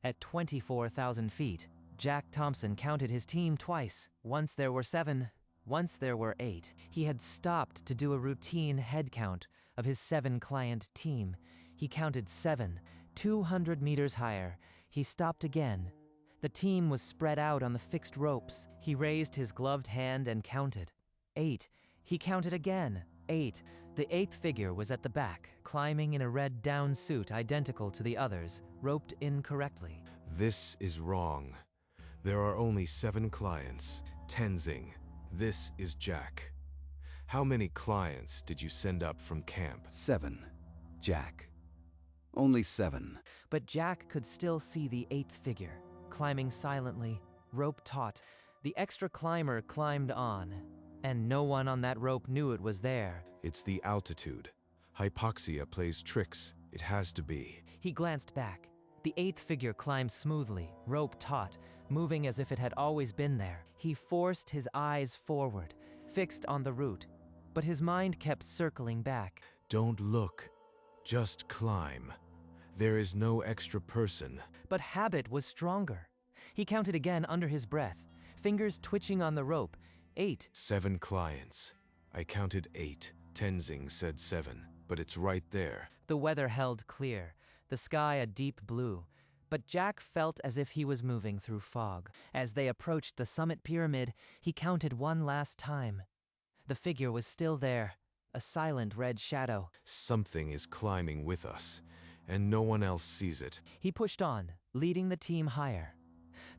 At 24,000 feet, Jack Thompson counted his team twice. Once there were 7, once there were 8. He had stopped to do a routine head count of his 7-client team. He counted 7. 200 meters higher, he stopped again. The team was spread out on the fixed ropes. He raised his gloved hand and counted. 8. He counted again. 8. The 8th figure was at the back, climbing in a red down suit identical to the others, roped incorrectly. This is wrong. There are only 7 clients. Tenzing, this is Jack. How many clients did you send up from camp? 7, Jack. Only 7. But Jack could still see the 8th figure, climbing silently, rope taut. The extra climber climbed on, and no one on that rope knew it was there. It's the altitude. Hypoxia plays tricks. It has to be. He glanced back. The 8th figure climbed smoothly, rope taut, moving as if it had always been there. He forced his eyes forward, fixed on the route, but his mind kept circling back. Don't look. Just climb. There is no extra person. But habit was stronger. He counted again under his breath, fingers twitching on the rope. 8. 7 clients. I counted 8. Tenzing said 7, but it's right there. The weather held clear, the sky a deep blue, but Jack felt as if he was moving through fog. As they approached the summit pyramid, he counted one last time. The figure was still there, a silent red shadow. Something is climbing with us, and no one else sees it. He pushed on, leading the team higher.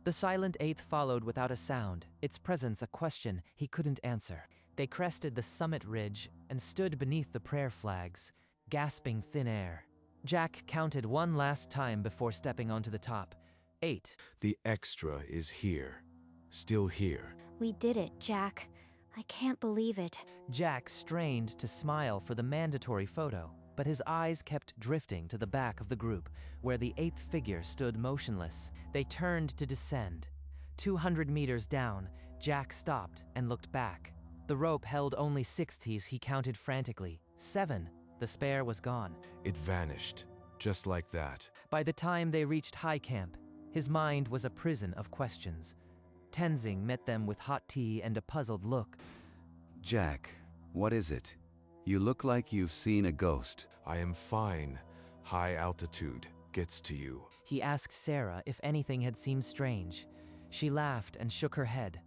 The silent 8th followed without a sound, its presence a question he couldn't answer. They crested the summit ridge and stood beneath the prayer flags, gasping thin air. Jack counted one last time before stepping onto the top. 8. The extra is here. Still here. We did it, Jack. I can't believe it. Jack strained to smile for the mandatory photo, but his eyes kept drifting to the back of the group, where the 8th figure stood motionless. They turned to descend. 200 meters down, Jack stopped and looked back. The rope held only 60s, he counted frantically. 7. The spare was gone. It vanished, just like that. By the time they reached high camp, his mind was a prison of questions. Tenzing met them with hot tea and a puzzled look. Jack, what is it? You look like you've seen a ghost. I am fine. High altitude gets to you. He asked Sarah if anything had seemed strange. She laughed and shook her head.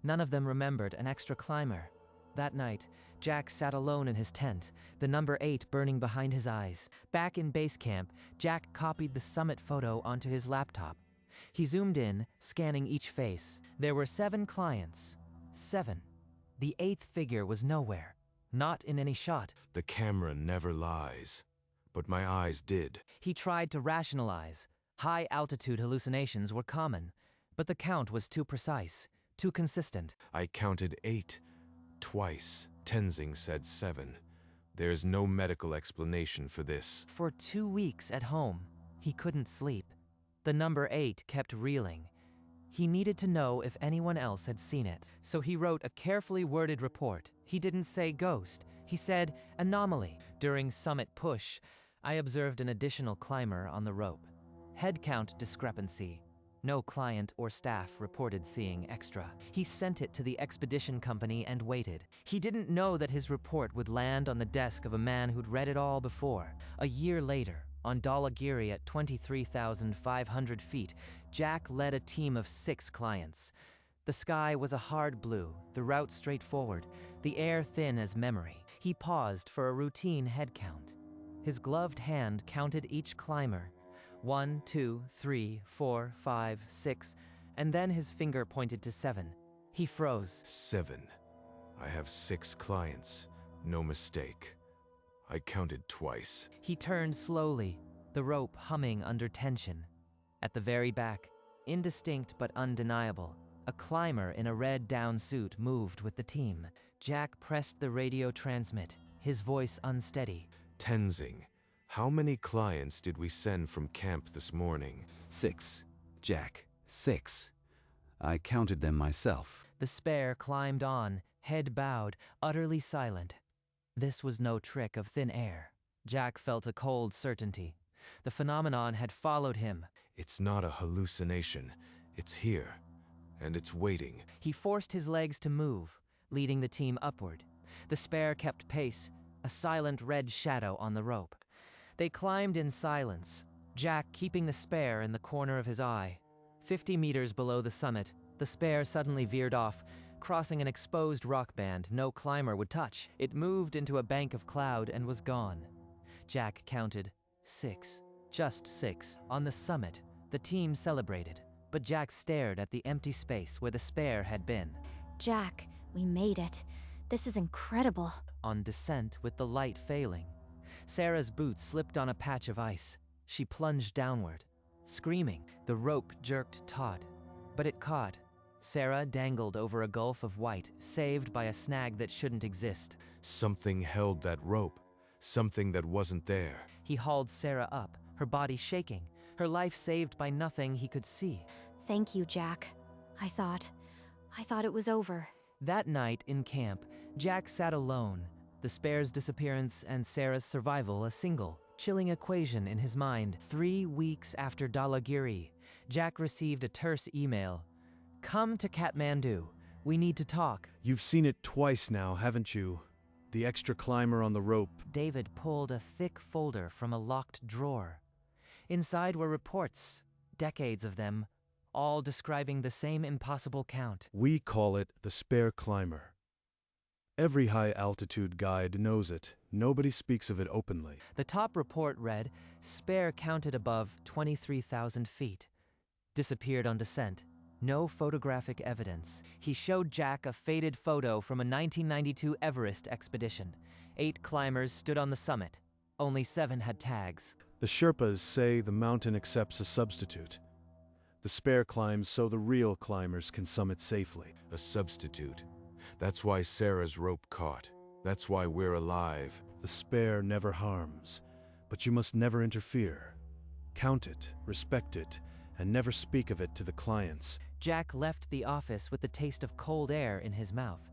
None of them remembered an extra climber. That night, Jack sat alone in his tent, the number 8 burning behind his eyes. Back in base camp, Jack copied the summit photo onto his laptop. He zoomed in, scanning each face. There were 7 clients. 7. The 8th figure was nowhere. Not in any shot. The camera never lies. But my eyes did. He tried to rationalize. High-altitude hallucinations were common, but the count was too precise, too consistent. I counted 8. Twice. Tenzing said 7. There's no medical explanation for this. For 2 weeks at home, he couldn't sleep. The number 8 kept reeling. He needed to know if anyone else had seen it, so he wrote a carefully worded report. He didn't say ghost, he said anomaly. During summit push, I observed an additional climber on the rope. Head count discrepancy. No client or staff reported seeing extra. He sent it to the expedition company and waited. He didn't know that his report would land on the desk of a man who'd read it all before. A year later, on Dhaulagiri at 23,500 feet, Jack led a team of 6 clients. The sky was a hard blue, the route straightforward, the air thin as memory. He paused for a routine head count. His gloved hand counted each climber. 1, 2, 3, 4, 5, 6, and then his finger pointed to 7. He froze. 7. I have 6 clients. No mistake. I counted twice. He turned slowly, the rope humming under tension. At the very back, indistinct but undeniable, a climber in a red down suit moved with the team. Jack pressed the radio transmit, his voice unsteady. Tenzing, how many clients did we send from camp this morning? 6, Jack. 6. I counted them myself. The spare climbed on, head bowed, utterly silent. This was no trick of thin air. Jack felt a cold certainty. The phenomenon had followed him. It's not a hallucination. It's here, and it's waiting. He forced his legs to move, leading the team upward. The spare kept pace, a silent red shadow on the rope. They climbed in silence, Jack keeping the spare in the corner of his eye. 50 meters below the summit, the spare suddenly veered off, crossing an exposed rock band no climber would touch. It moved into a bank of cloud and was gone. Jack counted 6, just 6. On the summit, the team celebrated, but Jack stared at the empty space where the spare had been. Jack, we made it. This is incredible. On descent with the light failing, Sarah's boots slipped on a patch of ice. She plunged downward, screaming. The rope jerked taut, but it caught. Sarah dangled over a gulf of white, saved by a snag that shouldn't exist. Something held that rope, something that wasn't there. He hauled Sarah up, her body shaking, her life saved by nothing he could see. Thank you, Jack. I thought it was over. That night in camp, Jack sat alone, the spare's disappearance and Sarah's survival a single, chilling equation in his mind. 3 weeks after Dhaulagiri, Jack received a terse email. "Come to Kathmandu. We need to talk." You've seen it twice now, haven't you? The extra climber on the rope. David pulled a thick folder from a locked drawer. Inside were reports, decades of them, all describing the same impossible count. We call it the spare climber. Every high-altitude guide knows it. Nobody speaks of it openly. The top report read, spare counted above 23,000 feet. Disappeared on descent. No photographic evidence. He showed Jack a faded photo from a 1992 Everest expedition. 8 climbers stood on the summit. Only 7 had tags. The Sherpas say the mountain accepts a substitute. The spare climbs so the real climbers can summit safely. A substitute. That's why Sarah's rope caught. That's why we're alive. The spare never harms, but you must never interfere. Count it, respect it, and never speak of it to the clients. Jack left the office with the taste of cold air in his mouth.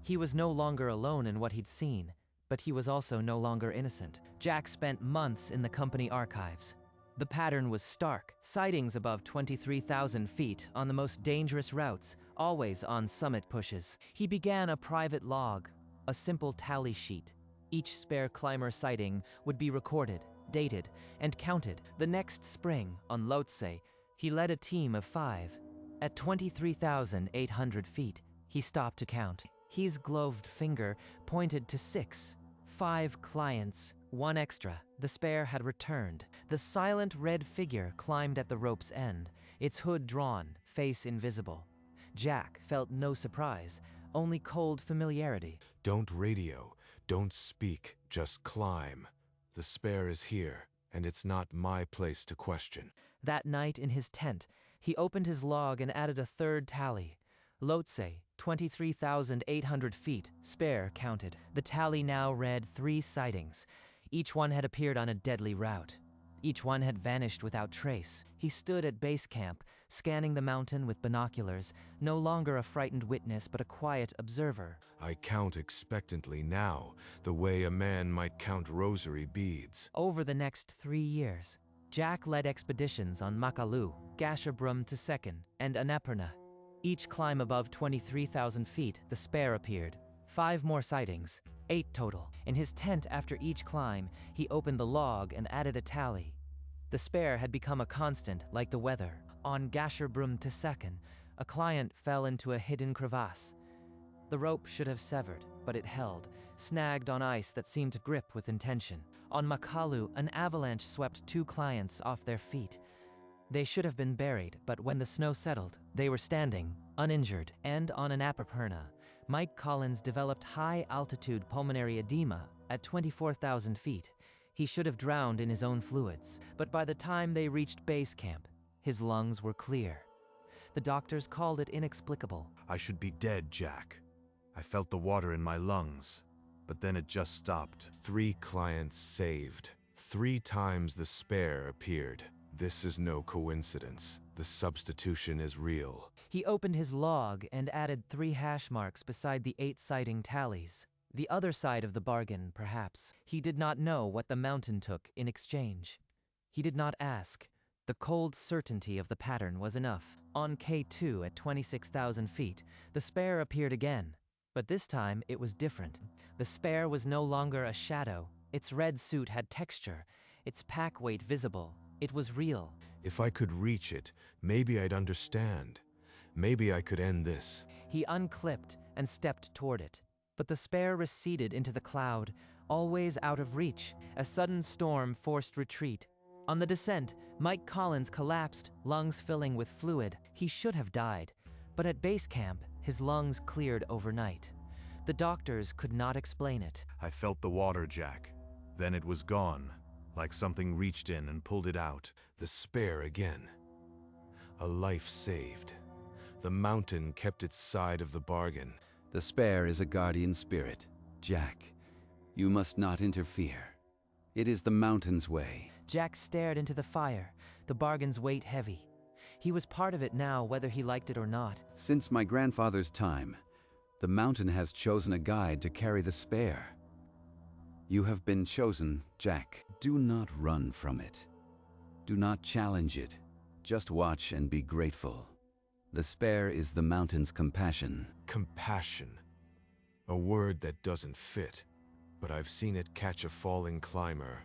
He was no longer alone in what he'd seen, but he was also no longer innocent. Jack spent months in the company archives. The pattern was stark. Sightings above 23,000 feet on the most dangerous routes, always on summit pushes. He began a private log, a simple tally sheet. Each spare climber sighting would be recorded, dated, and counted. The next spring, on Lhotse, he led a team of 5. At 23,800 feet, he stopped to count. His gloved finger pointed to 6. 5 clients, 1 extra. The spare had returned. The silent red figure climbed at the rope's end, its hood drawn, face invisible. Jack felt no surprise, only cold familiarity. Don't radio, don't speak, just climb. The spare is here, and it's not my place to question. That night in his tent, he opened his log and added a 3rd tally. Lhotse, 23,800 feet, spare counted. The tally now read 3 sightings. Each one had appeared on a deadly route. Each one had vanished without trace. He stood at base camp, scanning the mountain with binoculars, no longer a frightened witness but a quiet observer. I count expectantly now, the way a man might count rosary beads. Over the next 3 years, Jack led expeditions on Makalu, Gasherbrum to Second, and Annapurna. Each climb above 23,000 feet, the spare appeared. 5 more sightings, 8 total. In his tent after each climb, he opened the log and added a tally. The spare had become a constant, like the weather. On Gasherbrum to Second, a client fell into a hidden crevasse. The rope should have severed, but it held, snagged on ice that seemed to grip with intention. On Makalu, an avalanche swept 2 clients off their feet. They should have been buried, but when the snow settled, they were standing, uninjured. And on Annapurna, Mike Collins developed high-altitude pulmonary edema at 24,000 feet. He should have drowned in his own fluids, but by the time they reached base camp, his lungs were clear. The doctors called it inexplicable. I should be dead, Jack. I felt the water in my lungs, but then it just stopped. 3 clients saved. 3 times the spare appeared. This is no coincidence. The substitution is real. He opened his log and added 3 hash marks beside the 8 sighting tallies. The other side of the bargain, perhaps. He did not know what the mountain took in exchange. He did not ask. The cold certainty of the pattern was enough. On K2 at 26,000 feet, the spare appeared again. But this time it was different. The spare was no longer a shadow. Its red suit had texture, its pack weight visible. It was real. If I could reach it, maybe I'd understand. Maybe I could end this. He unclipped and stepped toward it. But the spare receded into the cloud, always out of reach. A sudden storm forced retreat. On the descent, Mike Collins collapsed, lungs filling with fluid. He should have died, but at base camp, his lungs cleared overnight. The doctors could not explain it. I felt the water, Jack. Then it was gone, like something reached in and pulled it out. The spare again. A life saved. The mountain kept its side of the bargain. The spare is a guardian spirit. Jack, you must not interfere. It is the mountain's way. Jack stared into the fire, the bargain's weight heavy. He was part of it now, whether he liked it or not. Since my grandfather's time, the mountain has chosen a guide to carry the spare. You have been chosen, Jack. Do not run from it. Do not challenge it. Just watch and be grateful. The spare is the mountain's compassion. Compassion. A word that doesn't fit, but I've seen it catch a falling climber.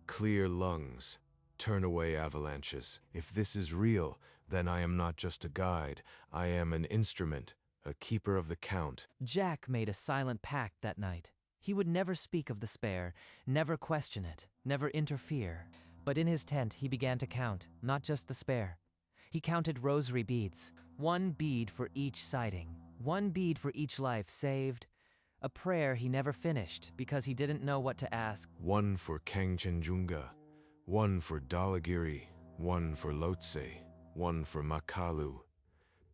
Clear lungs. Turn away avalanches. If this is real, then I am not just a guide. I am an instrument, a keeper of the count. Jack made a silent pact that night. He would never speak of the spare, never question it, never interfere. But in his tent he began to count, not just the spare. He counted rosary beads, 1 bead for each sighting, 1 bead for each life saved. A prayer he never finished because he didn't know what to ask. 1 for Kangchenjunga, 1 for Dalagiri, 1 for Lhotse, 1 for Makalu.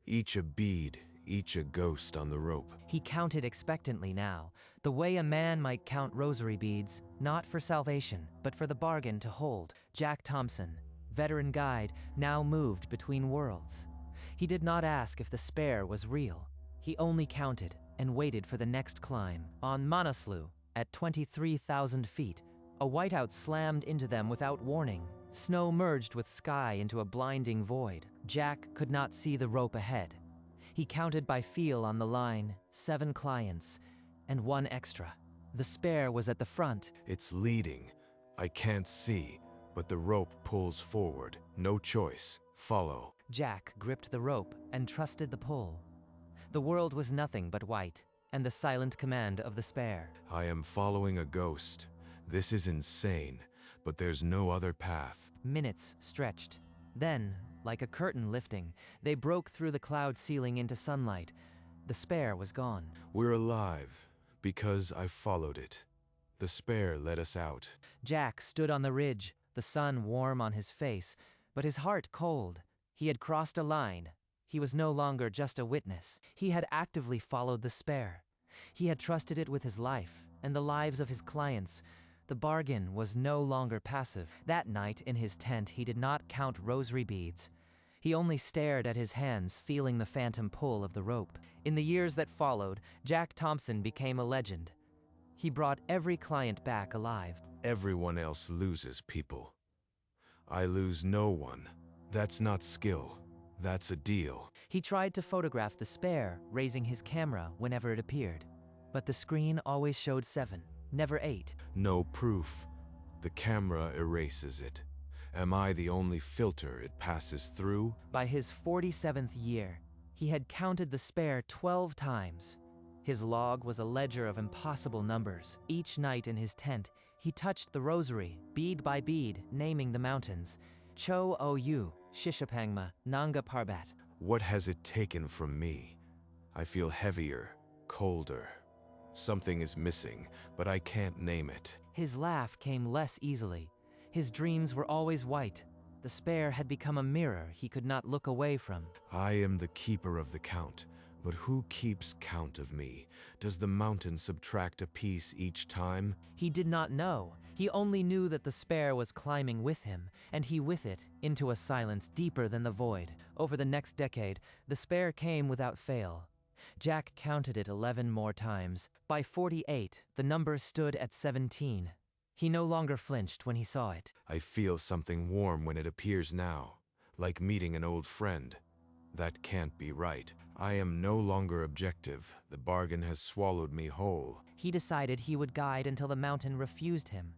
Each a bead, each a ghost on the rope. He counted expectantly now, the way a man might count rosary beads, not for salvation, but for the bargain to hold. Jack Thompson, veteran guide, now moved between worlds. He did not ask if the spare was real. He only counted and waited for the next climb. On Manaslu, at 23,000 feet, a whiteout slammed into them without warning. Snow merged with sky into a blinding void. Jack could not see the rope ahead. He counted by feel on the line, 7 clients, and 1 extra. The spare was at the front. It's leading. I can't see, but the rope pulls forward. No choice. Follow. Jack gripped the rope and trusted the pull. The world was nothing but white, and the silent command of the spare. I am following a ghost. This is insane, but there's no other path. Minutes stretched. Then, like a curtain lifting, they broke through the cloud ceiling into sunlight. The spare was gone. We're alive, because I followed it. The spare let us out. Jack stood on the ridge, the sun warm on his face, but his heart cold. He had crossed a line. He was no longer just a witness. He had actively followed the spare. He had trusted it with his life and the lives of his clients. The bargain was no longer passive. That night in his tent, he did not count rosary beads. He only stared at his hands, feeling the phantom pull of the rope. In the years that followed, Jack Thompson became a legend. He brought every client back alive. Everyone else loses people. I lose no one. That's not skill. That's a deal. He tried to photograph the spare, raising his camera whenever it appeared. But the screen always showed 7, never 8. No proof. The camera erases it. Am I the only filter it passes through? By his 47th year, he had counted the spare 12 times. His log was a ledger of impossible numbers. Each night in his tent, he touched the rosary, bead by bead, naming the mountains. Cho Oyu, Shishapangma, Nanga Parbat. What has it taken from me? I feel heavier, colder. Something is missing, but I can't name it. His laugh came less easily. His dreams were always white. The spare had become a mirror he could not look away from. I am the keeper of the count, but who keeps count of me? Does the mountain subtract a piece each time? He did not know. He only knew that the spare was climbing with him, and he with it, into a silence deeper than the void. Over the next decade, the spare came without fail. Jack counted it 11 more times. By 48, the number stood at 17. He no longer flinched when he saw it. I feel something warm when it appears now, like meeting an old friend. That can't be right. I am no longer objective. The bargain has swallowed me whole. He decided he would guide until the mountain refused him,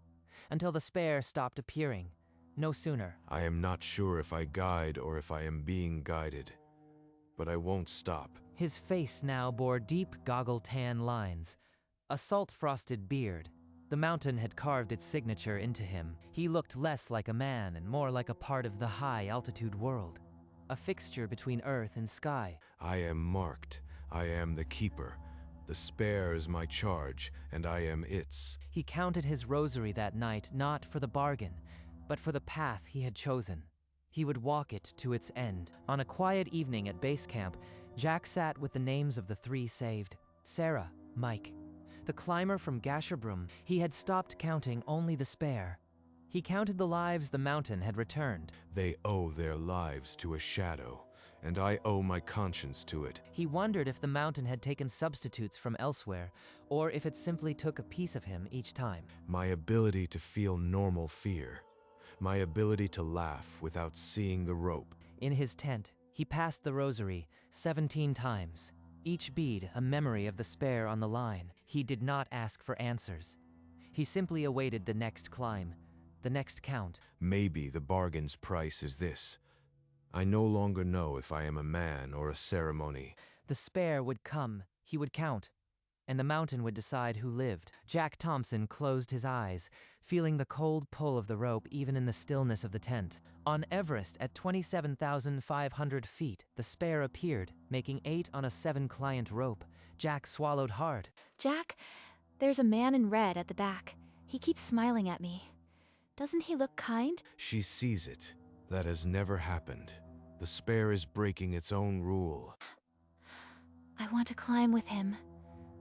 until the spare stopped appearing. No sooner. I am not sure if I guide or if I am being guided, but I won't stop. His face now bore deep goggle tan lines, a salt-frosted beard. The mountain had carved its signature into him. He looked less like a man and more like a part of the high-altitude world, a fixture between earth and sky. I am marked. I am the keeper. The spare is my charge, and I am its. He counted his rosary that night not for the bargain, but for the path he had chosen. He would walk it to its end. On a quiet evening at base camp, Jack sat with the names of the 3 saved: Sarah, Mike, the climber from Gasherbrum. He had stopped counting only the spare. He counted the lives the mountain had returned. They owe their lives to a shadow, and I owe my conscience to it. He wondered if the mountain had taken substitutes from elsewhere, or if it simply took a piece of him each time. My ability to feel normal fear. My ability to laugh without seeing the rope. In his tent, he passed the rosary 17 times, each bead a memory of the spare on the line. He did not ask for answers. He simply awaited the next climb, the next count. Maybe the bargain's price is this. I no longer know if I am a man or a ceremony. The spare would come, he would count, and the mountain would decide who lived. Jack Thompson closed his eyes, feeling the cold pull of the rope even in the stillness of the tent. On Everest at 27,500 feet, the spare appeared, making 8 on a 7-client rope. Jack swallowed hard. Jack, there's a man in red at the back. He keeps smiling at me. Doesn't he look kind? She sees it. That has never happened. The spare is breaking its own rule. I want to climb with him.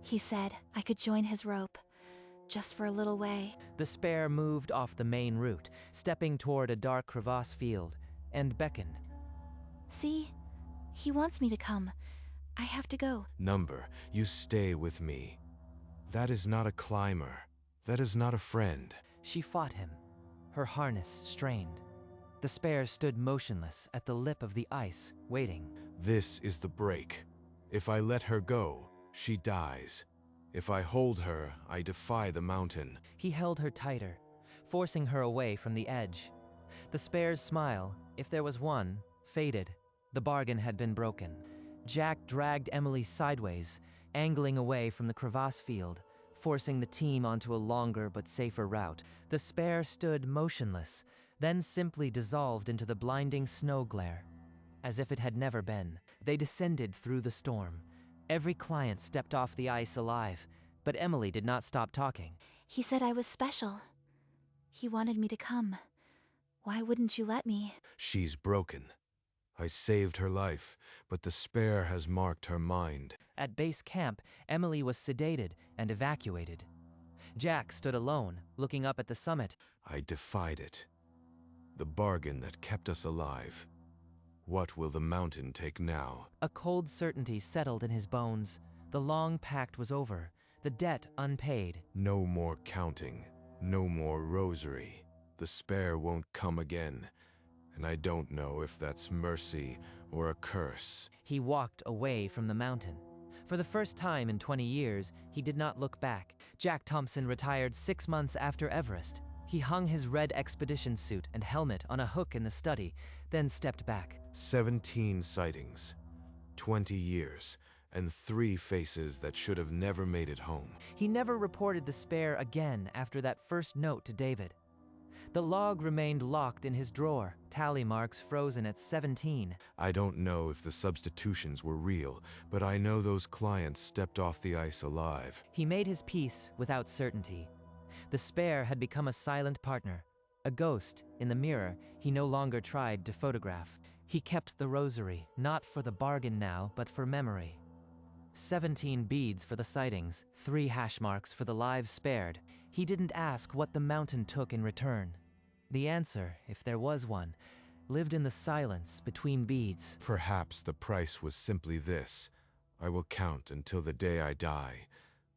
He said I could join his rope, just for a little way. The spare moved off the main route, stepping toward a dark crevasse field, and beckoned. See? He wants me to come. I have to go. Number, you stay with me. That is not a climber. That is not a friend. She fought him, her harness strained. The spare stood motionless at the lip of the ice, waiting. This is the break. If I let her go, she dies. If I hold her, I defy the mountain. He held her tighter, forcing her away from the edge. The spare's smile, if there was one, faded. The bargain had been broken. Jack dragged Emily sideways, angling away from the crevasse field, forcing the team onto a longer but safer route. The spare stood motionless, then simply dissolved into the blinding snow glare, as if it had never been. They descended through the storm. Every client stepped off the ice alive, but Emily did not stop talking. He said I was special. He wanted me to come. Why wouldn't you let me? She's broken. I saved her life, but the spare has marked her mind. At base camp, Emily was sedated and evacuated. Jack stood alone, looking up at the summit. I defied it. The bargain that kept us alive. What will the mountain take now? A cold certainty settled in his bones. The long pact was over, the debt unpaid. No more counting, no more rosary. The spare won't come again, and I don't know if that's mercy or a curse. He walked away from the mountain. For the first time in 20 years, he did not look back. Jack Thompson retired 6 months after Everest. He hung his red expedition suit and helmet on a hook in the study, then stepped back. 17 sightings, 20 years, and 3 faces that should have never made it home. He never reported the spare again after that first note to David. The log remained locked in his drawer, tally marks frozen at 17. I don't know if the substitutions were real, but I know those clients stepped off the ice alive. He made his peace without certainty. The spare had become a silent partner, a ghost in the mirror he no longer tried to photograph. He kept the rosary, not for the bargain now, but for memory. 17 beads for the sightings, 3 hash marks for the lives spared. He didn't ask what the mountain took in return. The answer, if there was one, lived in the silence between beads. Perhaps the price was simply this. I will count until the day I die,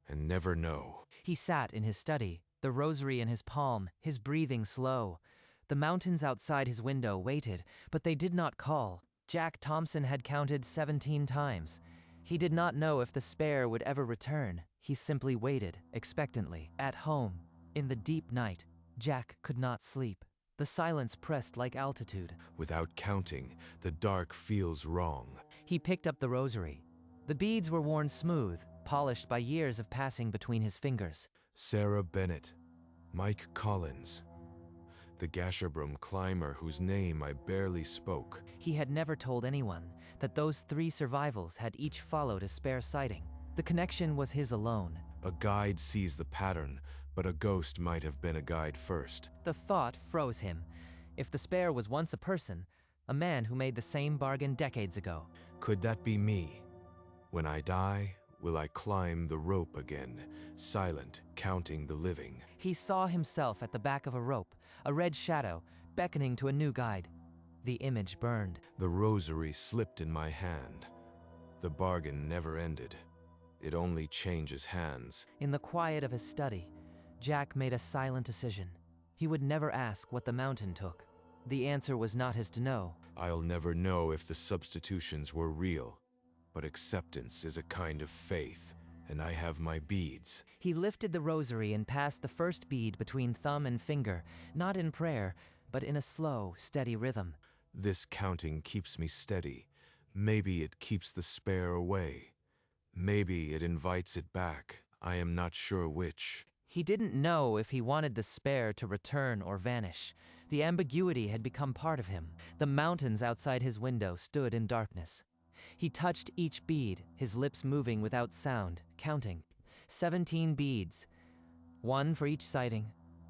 and never know. He sat in his study, the rosary in his palm, his breathing slow. The mountains outside his window waited, but they did not call. Jack Thompson had counted 17 times. He did not know if the spare would ever return. He simply waited, expectantly. At home, in the deep night, Jack could not sleep. The silence pressed like altitude. Without counting, the dark feels wrong. He picked up the rosary. The beads were worn smooth, polished by years of passing between his fingers. Sarah Bennett, Mike Collins, the Gasherbrum climber whose name I barely spoke. He had never told anyone that those 3 survivals had each followed a spare sighting. The connection was his alone. A guide sees the pattern, but a ghost might have been a guide first. The thought froze him. If the spare was once a person, a man who made the same bargain decades ago. Could that be me? When I die, will I climb the rope again, silent, counting the living? He saw himself at the back of a rope, a red shadow, beckoning to a new guide. The image burned. The rosary slipped in my hand. The bargain never ended. It only changes hands. In the quiet of his study, Jack made a silent decision. He would never ask what the mountain took. The answer was not his to know. I'll never know if the substitutions were real, but acceptance is a kind of faith, and I have my beads. He lifted the rosary and passed the first bead between thumb and finger, not in prayer, but in a slow, steady rhythm. This counting keeps me steady. Maybe it keeps the spare away. Maybe it invites it back. I am not sure which. He didn't know if he wanted the spare to return or vanish. The ambiguity had become part of him. The mountains outside his window stood in darkness. He touched each bead, his lips moving without sound, counting. 17 beads. 1 for each sighting.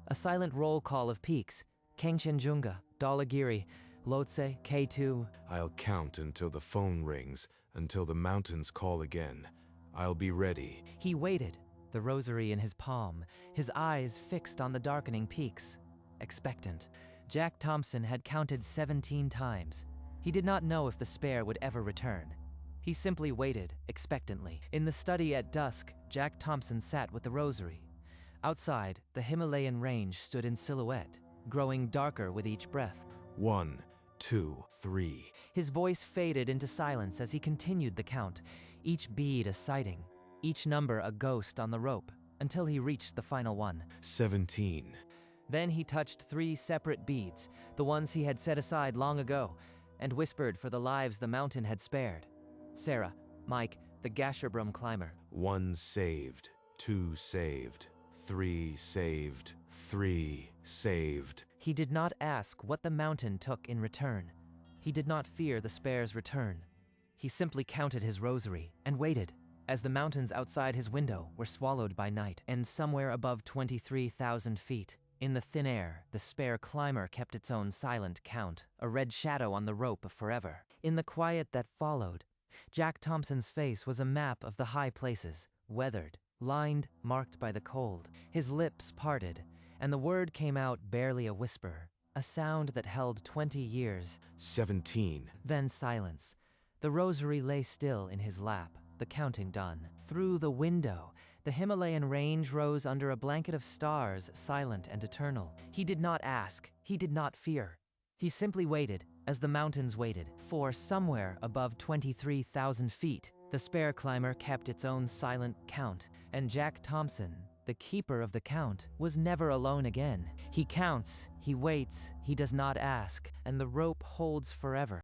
A silent roll call of peaks. Kengshenjunga, Dhaulagiri, Lhotse, K2. I'll count until the phone rings, until the mountains call again. I'll be ready. He waited, the rosary in his palm, his eyes fixed on the darkening peaks, expectant. Jack Thompson had counted 17 times. He did not know if the spare would ever return. He simply waited, expectantly. In the study at dusk, Jack Thompson sat with the rosary. Outside, the Himalayan range stood in silhouette, growing darker with each breath. 1, 2, 3. His voice faded into silence as he continued the count, each bead a sighting, each number a ghost on the rope, until he reached the final one. 17. Then he touched 3 separate beads, the ones he had set aside long ago, and whispered for the lives the mountain had spared. Sarah, Mike, the Gasherbrum climber. 1 saved, 2 saved, 3 saved, 3 saved. He did not ask what the mountain took in return. He did not fear the spare's return. He simply counted his rosary and waited, as the mountains outside his window were swallowed by night, and somewhere above 23,000 feet, in the thin air, the spare climber kept its own silent count, a red shadow on the rope of forever. In the quiet that followed, Jack Thompson's face was a map of the high places, weathered, lined, marked by the cold. His lips parted, and the word came out barely a whisper, a sound that held 20 years. 17. Then silence. The rosary lay still in his lap, the counting done. Through the window, the Himalayan range rose under a blanket of stars, silent and eternal. He did not ask, he did not fear. He simply waited, as the mountains waited. For somewhere above 23,000 feet, the spare climber kept its own silent count, and Jack Thompson, the keeper of the count, was never alone again. He counts, he waits, he does not ask, and the rope holds forever.